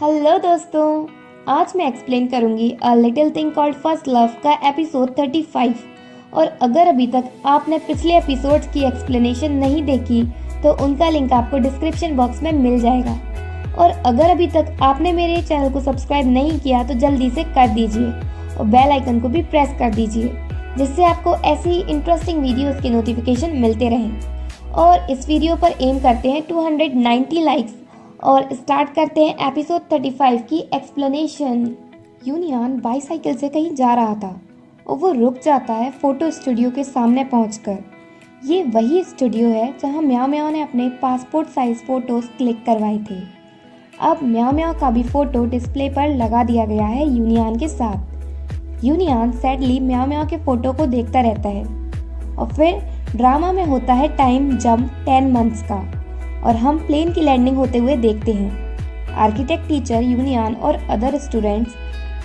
Hello दोस्तों, आज मैं एक्सप्लेन करूंगी a little thing called first love का एपिसोड 35। और अगर अभी तक आपने पिछले एपिसोड्स की एक्सप्लेनेशन नहीं देखी तो उनका लिंक आपको डिस्क्रिप्शन बॉक्स में मिल जाएगा। और अगर अभी तक आपने मेरे चैनल को सब्सक्राइब नहीं किया तो जल्दी से कर दीजिए और बेल आइकन को भी प्रेस कर दीजिए, जिससे आपको ऐसी इंटरेस्टिंग वीडियोस के नोटिफिकेशन मिलते रहें। और इस वीडियो पर एम करते हैं 290 लाइक्स और स्टार्ट करते हैं एपिसोड 35 की एक्सप्लेनेशन। यूनियन बाईसाइकिल से कहीं जा रहा था और वो रुक जाता है फोटो स्टूडियो के सामने पहुंचकर। ये वही स्टूडियो है जहां म्याओ म्याओ ने अपने पासपोर्ट साइज फोटोज क्लिक करवाए थे। अब म्याओ म्याओ का भी फोटो डिस्प्ले पर लगा दिया गया है यूनियन के साथ। यूनियन सैडली म्याओ म्याओ के फोटो को देखता रहता है। और फिर ड्रामा में होता है टाइम जंप 10 मंथ्स का और हम प्लेन की लैंडिंग होते हुए देखते हैं। आर्किटेक्ट टीचर यूनियन और अदर स्टूडेंट्स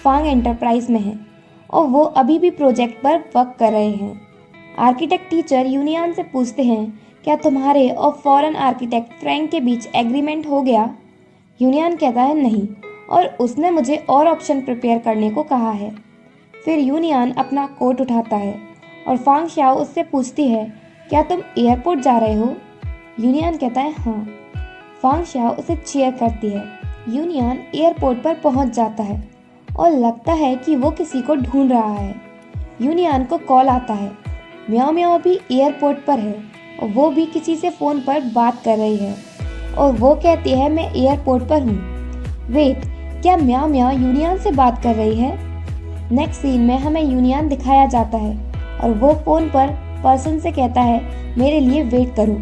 फांग एंटरप्राइज में हैं और वो अभी भी प्रोजेक्ट पर वर्क कर रहे हैं। आर्किटेक्ट टीचर यूनियन से पूछते हैं, क्या तुम्हारे और फॉरेन आर्किटेक्ट फ्रैंक के बीच एग्रीमेंट हो गया? यूनियन कहता है नहीं, और उसने मुझे और ऑप्शन प्रिपेयर करने को कहा है। फिर यूनियन अपना कोट उठाता है और फांग शाओ उससे पूछती है, क्या तुम एयरपोर्ट जा रहे हो? यूनियन कहता है हाँ। फांग शाओ उसे चीयर करती है। यूनियन एयरपोर्ट पर पहुंच जाता है और लगता है कि वो किसी को ढूंढ रहा है। यूनियन को कॉल आता है। म्याओ म्याओ भी एयरपोर्ट पर है और वो भी किसी से फ़ोन पर बात कर रही है और वो कहती है मैं एयरपोर्ट पर हूँ। वेट, क्या म्याओ म्याओ यूनियन से बात कर रही है? नेक्स्ट सीन में हमें यूनियन दिखाया जाता है और वो फ़ोन पर पर्सन से कहता है मेरे लिए वेट करो।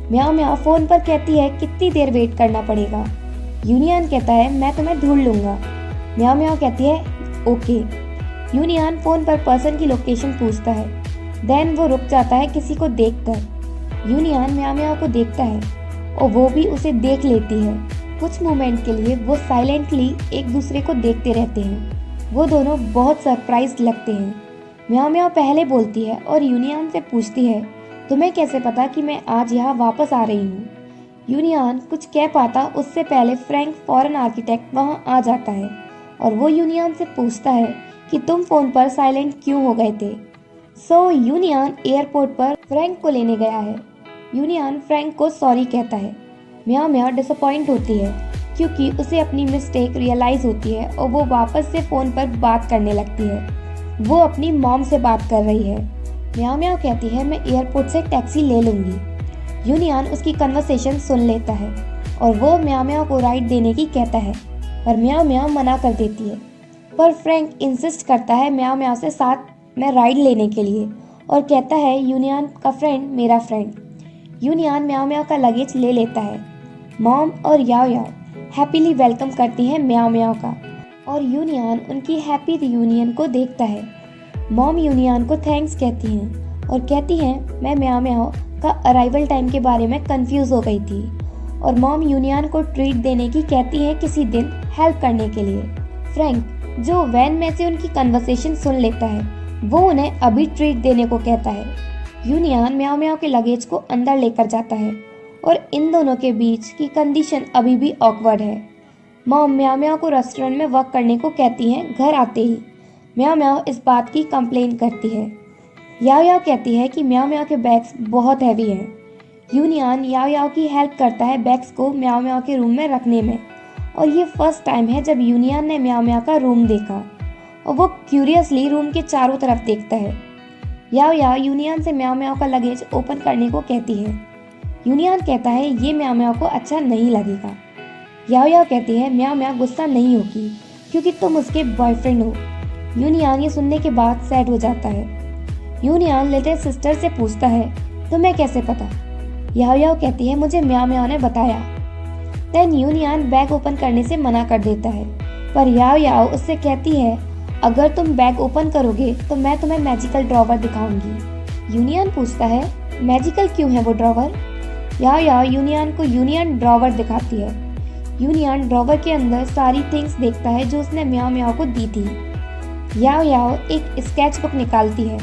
म्याओ म्याओ फोन पर कहती है कितनी देर वेट करना पड़ेगा? यूनियन कहता है मैं तुम्हें ढूंढ लूंगा। म्याओ म्याओ कहती है ओके। यूनियन फोन पर पर्सन की लोकेशन पूछता है। देन वो रुक जाता है किसी को देखकर। यूनियन म्याओ म्याओ को देखता है और वो भी उसे देख लेती है। कुछ मोमेंट के लिए वो साइलेंटली एक दूसरे को देखते रहते हैं। वो दोनों बहुत सरप्राइज लगते हैं। म्याओ म्याओ पहले बोलती है और यूनियन से पूछती है तुम्हें कैसे पता कि मैं आज यहाँ वापस आ रही हूँ? यूनियन कुछ कह पाता उससे पहले फ्रैंक फॉरेन आर्किटेक्ट वहाँ आ जाता है और वो यूनियन से पूछता है कि तुम फोन पर साइलेंट क्यों हो गए थे? यूनियन एयरपोर्ट पर फ्रैंक को लेने गया है। यूनियन फ्रैंक को सॉरी कहता है। म्याओ म्याओ डिसअपॉइंट होती है क्योंकि उसे अपनी मिस्टेक रियलाइज होती है और वो वापस से फोन पर बात करने लगती है। वो अपनी मॉम से बात कर रही है। म्याओ म्याओ कहती है मैं एयरपोर्ट से टैक्सी ले लूंगी। यूनियन उसकी कन्वर्सेशन सुन लेता है और वो म्याओ म्याओ को राइड देने की कहता है, पर म्याओ म्याओ मना कर देती है। पर फ्रैंक इंसिस्ट करता है म्याओ म्याओ से साथ में राइड लेने के लिए और कहता है यूनियन का फ्रेंड मेरा फ्रेंड। यूनियन म्याओ म्याओ का लगेज ले लेता है। मॉम और याओ याओ हैप्पीली वेलकम करती हैं म्याओ म्याओ का और यूनियन उनकी हैप्पी रियूनियन को देखता है। मॉम यूनियन को थैंक्स कहती हैं और कहती हैं मैं म्याओ म्याओ का अराइवल टाइम के बारे में कंफ्यूज हो गई थी। और मॉम यूनियन को ट्रीट देने की कहती है किसी दिन हेल्प करने के लिए। फ्रैंक जो वैन में से उनकी कन्वर्सेशन सुन लेता है वो उन्हें अभी ट्रीट देने को कहता है। यूनियन म्याओ म्याओ के लगेज को अंदर लेकर जाता है और इन दोनों के बीच की कंडीशन अभी भी ऑकवर्ड है। मॉम म्याओ म्याओ को रेस्टोरेंट में वर्क करने को कहती हैं घर आते ही। म्याओ म्याओ इस बात की कंप्लेन करती है। याओ याओ कहती है कि म्याओ म्याओ के बैग्स बहुत हैवी हैं। यूनियन याओ याओ की हेल्प करता है बैग्स को म्याओ म्याओ के रूम में रखने में। और ये फर्स्ट टाइम है जब यूनियन ने म्याओ म्याओ का रूम देखा और वो क्यूरियसली रूम के चारों तरफ देखता है। याओ याओ यूनियन से म्याओ म्याओ का लगेज ओपन करने को कहती है। यूनियन कहता है ये म्याओ म्याओ को अच्छा नहीं लगेगा। याओ याओ कहती है म्याओ म्याओ गुस्सा नहीं होगी क्योंकि तुम उसके बॉयफ्रेंड हो। यूनियन ये सुनने के बाद सैड हो जाता है। यूनियन लिटिल सिस्टर से पूछता है तुम्हें कैसे पता? याओ याओ कहती है मुझे म्याओ म्याओ ने बताया। देन यूनियन बैग ओपन करने से मना कर देता है, पर याओ याओ उससे कहती है अगर तुम बैग ओपन करोगे तो मैं तुम्हें मैजिकल ड्रॉवर दिखाऊंगी। यूनियन पूछता है मैजिकल क्यों है वो ड्रॉवर? याओ याओ यूनियन को यूनियन ड्रॉवर दिखाती है। यूनियन ड्रॉवर के अंदर सारी थिंग्स देखता है जो उसने म्याओ म्याओ को दी थी। याओ याओ एक स्केच बुक निकालती है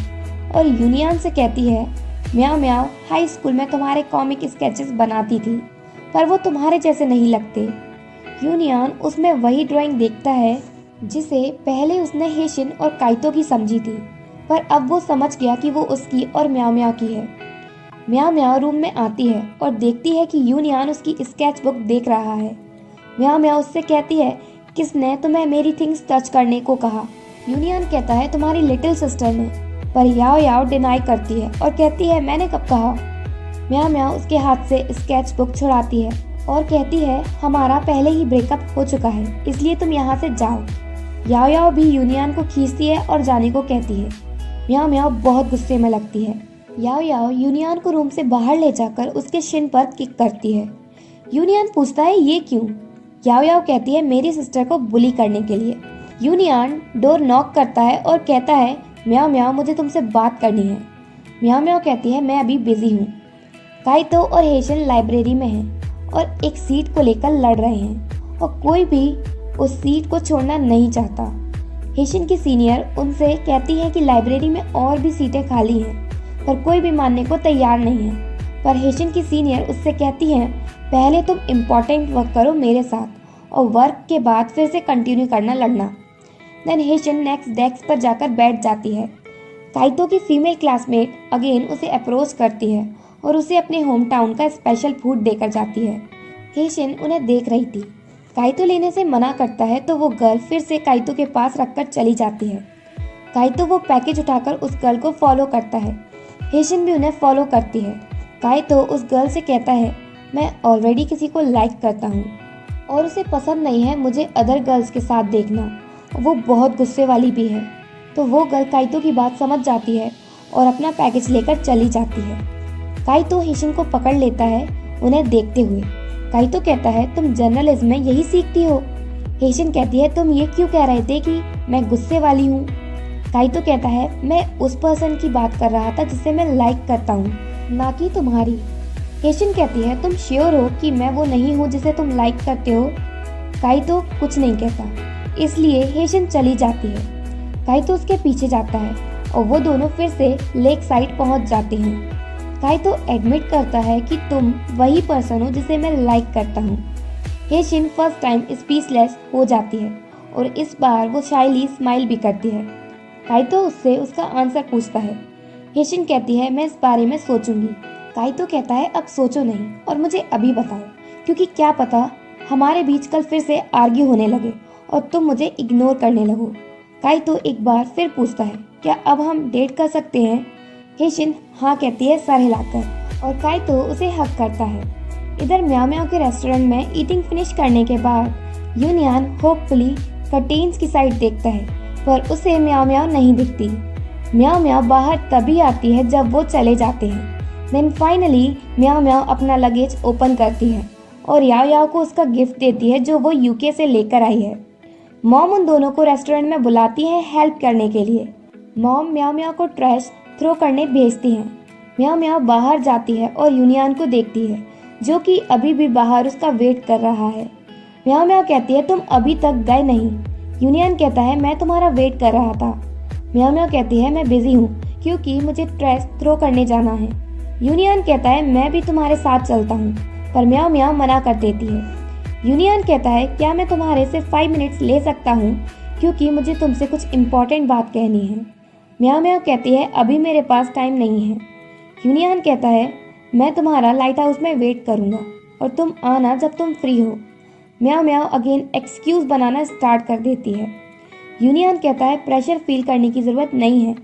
और यूनियन से कहती है म्याओ म्याओ हाई स्कूल में तुम्हारे कॉमिक स्केचेस बनाती थी पर वो तुम्हारे जैसे नहीं लगते। यूनियन उसमें वही ड्राइंग देखता है जिसे पहले उसने हेशिन और काइतो की समझी थी, पर अब वो समझ गया कि वो उसकी और म्याओ म्याओ की है। म्याओ म्याओ रूम में आती है और देखती है कि यूनियन उसकी स्केच बुक देख रहा है। म्याओ म्याओ उससे कहती है, किसने तुम्हें मेरी थिंग्स टच करने को कहा? यूनियन कहता है, तुम्हारी लिटिल सिस्टर ने, पर याओ याओ डिनाई करती है और कहती है, मैंने कब कहा? म्याओ म्याओ उसके हाथ से स्केच बुक छुड़ाती है और कहती है, हमारा पहले ही ब्रेकअप हो चुका है, इसलिए तुम यहाँ से जाओ। याओ याओ भी यूनियन को खींचती है और जाने को कहती है। म्याओ म्याओ बहुत गुस्से में लगती है। याओ याओ यूनियन को रूम से बाहर ले जाकर उसके शिन पर किक करती है। यूनियन पूछता है, ये क्यों? याओ याओ कहती है, मेरी सिस्टर को बुली करने के लिए। यूनियन डोर नॉक करता है और कहता है, म्याओ म्याओ मुझे तुमसे बात करनी है। म्याओ म्याओ कहती है, मैं अभी बिजी हूँ। काइतो और हेशिन लाइब्रेरी में हैं और एक सीट को लेकर लड़ रहे हैं और कोई भी उस सीट को छोड़ना नहीं चाहता। हेशिन की सीनियर उनसे कहती है कि लाइब्रेरी में और भी सीटें खाली हैं, पर कोई भी मानने को तैयार नहीं है। पर हेशिन की सीनियर उससे कहती हैं, पहले तुम इम्पोर्टेंट वर्क करो मेरे साथ और वर्क के बाद फिर से कंटिन्यू करना लड़ना। देन हेशिन नेक्स्ट डेस्क पर जाकर बैठ जाती है। काइतो की फीमेल क्लासमेट अगेन उसे अप्रोच करती है और उसे अपने होम टाउन का स्पेशल फूड देकर जाती है। हेशिन उन्हें देख रही थी। काइतो लेने से मना करता है तो वो गर्ल फिर से काइतो के पास रखकर चली जाती है। काइतो वो पैकेज उठाकर उस गर्ल को फॉलो करता है। हेशिन भी उन्हें फॉलो करती है। काइतो उस गर्ल से कहता है, मैं ऑलरेडी किसी को लाइक करता हूँ और उसे पसंद नहीं है मुझे अदर गर्ल्स के साथ देखना। वो बहुत गुस्से वाली भी है। तो वो गर्ल काइतो की बात समझ जाती है और अपना पैकेज लेकर चली जाती है। काइतो हेशिन को पकड़ लेता है उन्हें देखते हुए। काइतो कहता है, तुम जर्नलिज्म में यही सीखती हो? हेशिन कहती है, तुम ये क्यों कह रहे थे कि मैं गुस्से वाली हूँ? काइतो कहता है, मैं उस पर्सन की बात कर रहा था जिसे मैं लाइक करता हूँ, ना कि तुम्हारी। हेशिन कहती है, तुम श्योर हो कि मैं वो नहीं हूँ जिसे तुम लाइक करते हो? काइतो कुछ नहीं कहता, इसलिए हेशिन चली जाती है। काइतो उसके पीछे जाता है और वो दोनों फिर से लेक साइड पहुंच जाते हैं। काइतो एडमिट करता है कि तुम वही पर्सन हो जिसे मैं लाइक करता हूँ। हेशिन फर्स्ट टाइम स्पीचलेस हो जाती है और इस बार वो शाइली स्माइल भी करती है। काइतो उससे उसका आंसर पूछता है। हेशिन कहती है, मैं इस बारे में सोचूंगी। काइतो कहता है, अब सोचो नहीं और मुझे अभी बताओ, क्योंकि क्या पता हमारे बीच कल फिर से आर्ग्यू होने लगे और तुम मुझे इग्नोर करने लगो। काइतो एक बार फिर पूछता है, क्या अब हम डेट कर सकते हैं? हेशिन हाँ कहती है सर हिलाकर और काइतो उसे हक करता है। इधर म्याओ म्याओ के रेस्टोरेंट में ईटिंग फिनिश करने के बाद यूनियन होपफुली कर्टेन्स की साइड देखता है, पर उसे म्याओ म्याओ नहीं दिखती। म्याओ म्याओ बाहर तभी आती है जब वो चले जाते हैं। देन फाइनली म्याओ म्याओ अपना लगेज ओपन करती है और याओ याओ को उसका गिफ्ट देती है जो वो यूके से लेकर आई है। मॉम उन दोनों को रेस्टोरेंट में बुलाती है हेल्प करने के लिए। मॉम म्याओ म्याओ को ट्रैश थ्रो करने भेजती हैं। म्याओ म्याओ बाहर जाती है और यूनियन को देखती है जो कि अभी भी बाहर उसका वेट कर रहा है। म्याओ म्याओ कहती है, तुम अभी तक गए नहीं। यूनियन कहता है, मैं तुम्हारा वेट कर रहा था। म्याओ म्याओ कहती है, मैं बिजी हूँ क्योंकि मुझे ट्रैश थ्रो करने जाना है। यूनियन कहता है, मैं भी तुम्हारे साथ चलता हूँ, पर म्याओ म्याओ मना कर देती है। यूनियन कहता है, क्या मैं तुम्हारे से 5 मिनट्स ले सकता हूँ क्योंकि मुझे तुमसे कुछ इम्पोर्टेंट बात कहनी है। म्याओ म्याओ कहती है, अभी मेरे पास टाइम नहीं है। यूनियन कहता है, मैं तुम्हारा लाइट हाउस में वेट करूँगा और तुम आना जब तुम फ्री हो। म्याओ म्याओ अगेन एक्सक्यूज़ बनाना स्टार्ट कर देती है। यूनियन कहता है, प्रेशर फील करने की ज़रूरत नहीं है,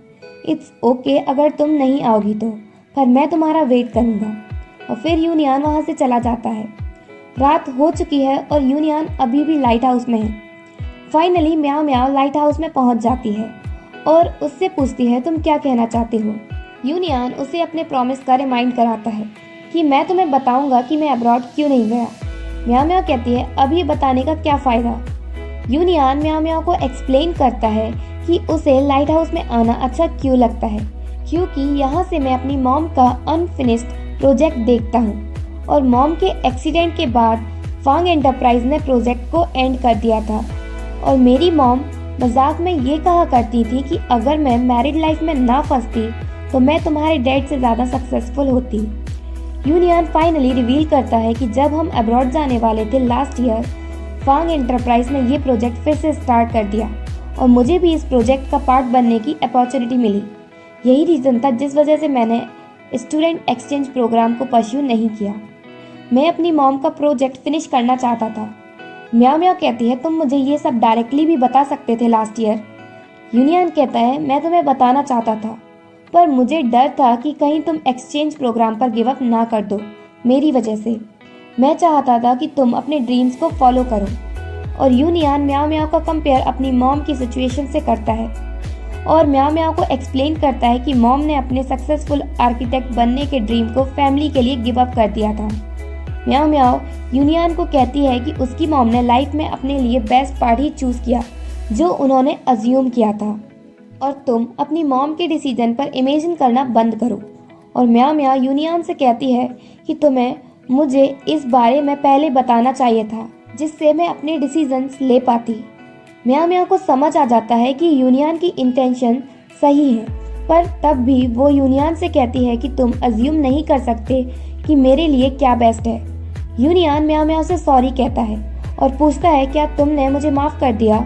इट्स ओके अगर तुम नहीं आओगी तो, पर मैं तुम्हारा वेट करूँगा। और फिर यूनियन वहाँ से चला जाता है। रात हो चुकी है और यूनियन अभी भी लाइट हाउस में है। फाइनली म्याओ म्याओ लाइट हाउस में पहुँच जाती है और उससे पूछती है, तुम क्या कहना चाहते हो? यूनियन उसे अपने प्रॉमिस का रिमाइंड कराता है कि मैं तुम्हें बताऊंगा कि मैं अब्रॉड क्यों नहीं गया। म्याओ म्याओ कहती है, अभी बताने का क्या फ़ायदा? यूनियन म्याओ म्याओ को एक्सप्लेन करता है कि उसे लाइट हाउस में आना अच्छा क्यों लगता है, क्योंकि यहाँ से मैं अपनी मॉम का अनफिनिश्ड प्रोजेक्ट देखता हूँ और मॉम के एक्सीडेंट के बाद फांग एंटरप्राइज ने प्रोजेक्ट को एंड कर दिया था और मेरी मॉम मजाक में ये कहा करती थी कि अगर मैं मैरिड लाइफ में ना फंसती तो मैं तुम्हारे डैड से ज़्यादा सक्सेसफुल होती। यूनियन फाइनली रिवील करता है कि जब हम अब्रॉड जाने वाले थे लास्ट ईयर फांग एंटरप्राइज ने ये प्रोजेक्ट फिर से स्टार्ट कर दिया और मुझे भी इस प्रोजेक्ट का पार्ट बनने की अपॉर्चुनिटी मिली। यही रीज़न था जिस वजह से मैंने स्टूडेंट एक्सचेंज प्रोग्राम को परस्यू नहीं किया। मैं अपनी मॉम का प्रोजेक्ट फिनिश करना चाहता था। म्याओ म्याओ कहती है, तुम मुझे ये सब डायरेक्टली भी बता सकते थे लास्ट ईयर। यूनियन कहता है, मैं तुम्हें बताना चाहता था, पर मुझे डर था कि कहीं तुम एक्सचेंज प्रोग्राम पर गिव अप ना कर दो मेरी वजह से। मैं चाहता था कि तुम अपने ड्रीम्स को फॉलो करो। और यूनियन म्याओ म्याओ का कंपेयर अपनी मॉम की सिचुएशन से करता है और म्याओ म्याओ को एक्सप्लेन करता है कि मॉम ने अपने सक्सेसफुल आर्किटेक्ट बनने के ड्रीम को फैमिली के लिए गिव अप कर दिया था। म्याओ म्याओ यूनियन को कहती है कि उसकी मॉम ने लाइफ में अपने लिए बेस्ट पार्ट ही चूज किया जो उन्होंने अज्यूम किया था, और तुम अपनी मॉम के डिसीजन पर इमेजिन करना बंद करो। और म्याओ म्याओ यूनियन से कहती है कि तुम्हें मुझे इस बारे में पहले बताना चाहिए था जिससे मैं अपने डिसीजंस ले पाती। म्याओ म्याओ को समझ आ जाता है कि यूनियन की इंटेंशन सही है, पर तब भी वो यूनियन से कहती है कि तुम अज्यूम नहीं कर सकते कि मेरे लिए क्या बेस्ट है। यूनियन म्याओ म्याओ से सॉरी कहता है और पूछता है, क्या तुमने मुझे माफ़ कर दिया।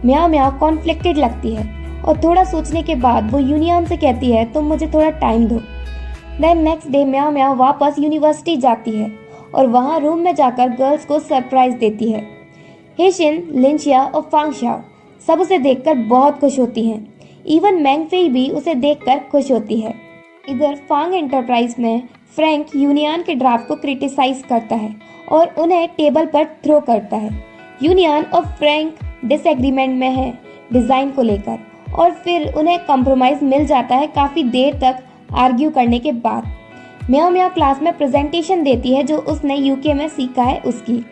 म्याओ म्याओ कॉन्फ्लिक्टेड लगती है और थोड़ा सोचने के बाद वो यूनियन से कहती है, तुम मुझे थोड़ा टाइम दो। देन नेक्स्ट डे म्याओ म्याओ वापस यूनिवर्सिटी जाती है और वहाँ रूम में जाकर गर्ल्स को सरप्राइज देती है। हेशिन, लिंचिया और फांगशाओ सब उसे देखकर बहुत खुश होती हैं। इवन मैंगफेई भी उसे देखकर खुश होती है। इधर फांग एंटरप्राइज में फ्रैंक यूनियन के ड्राफ्ट को क्रिटिसाइज करता है और उन्हें टेबल पर थ्रो करता है। यूनियन और फ्रैंक डिसएग्रीमेंट में है डिज़ाइन को लेकर और फिर उन्हें कॉम्प्रोमाइज मिल जाता है काफ़ी देर तक आर्ग्यू करने के बाद। म्याओ म्याओ क्लास में प्रेजेंटेशन देती है जो उसने यूके में सीखा है उसकी,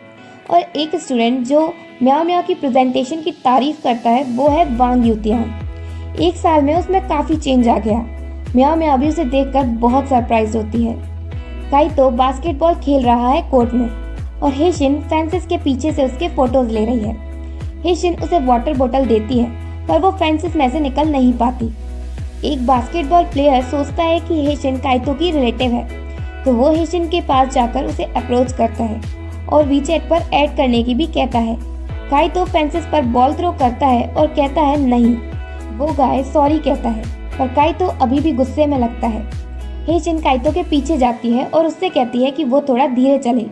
और एक स्टूडेंट जो म्याओ म्याओ की प्रेजेंटेशन की तारीफ करता है वो है वांग यूतियान। एक साल में उसमें काफ़ी चेंज आ गया। म्याओ म्याओ भी उसे देखकर बहुत सरप्राइज होती है। काइतो बास्केटबॉल खेल रहा है कोर्ट में और हेशिन फेंसेस के पीछे से उसके फोटोज ले रही है। हेशिन उसे वाटर बोतल देती है पर वो फेंसेस में से निकल नहीं पाती। एक बास्केटबॉल प्लेयर सोचता है कि हेशिन काइतो की रिलेटिव है, तो वो हेशिन के पास जाकर उसे अप्रोच करता है और वीचैट पर ऐड करने की भी कहता है। काइतो फेंसेस पर बॉल थ्रो करता है और कहता है नहीं। वो गाय सॉरी कहता है पर काइतो अभी भी गुस्से में लगता है। हेशिन काइतो के पीछे जाती है और उससे कहती है कि वो थोड़ा धीरे चले।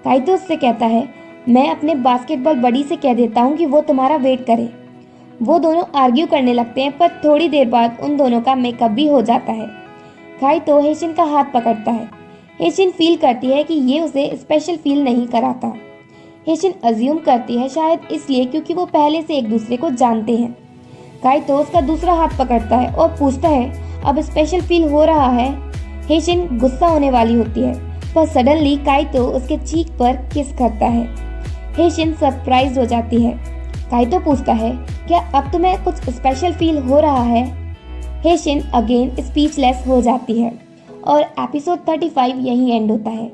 काइतो उससे कहता है, मैं अपने बास्केटबॉल बडी से कह देता हूँ कि वो तुम्हारा वेट करे। वो दोनों आर्ग्यू करने लगते हैं पर थोड़ी देर बाद उन दोनों का मेकअप भी हो जाता है। काइतो हेशिन का हाथ पकड़ता है। हेशिन फील करती है कि ये उसे स्पेशल फील नहीं कराता। हेशिन अज्यूम करती है शायद इसलिए क्योंकि वो पहले से एक दूसरे को जानते हैं। काइतो उसका दूसरा हाथ पकड़ता है और पूछता है, अब स्पेशल फील हो रहा है। हेशिन गुस्सा होने वाली होती है पर सडनली काइतो उसके चीक पर किस करता है। हेशिन सरप्राइज हो जाती है। काइतो पूछता है, क्या अब तुम्हें कुछ स्पेशल फील हो रहा है। हेशिन अगेन स्पीचलेस हो जाती है और एपिसोड 35 यहीं एंड होता है।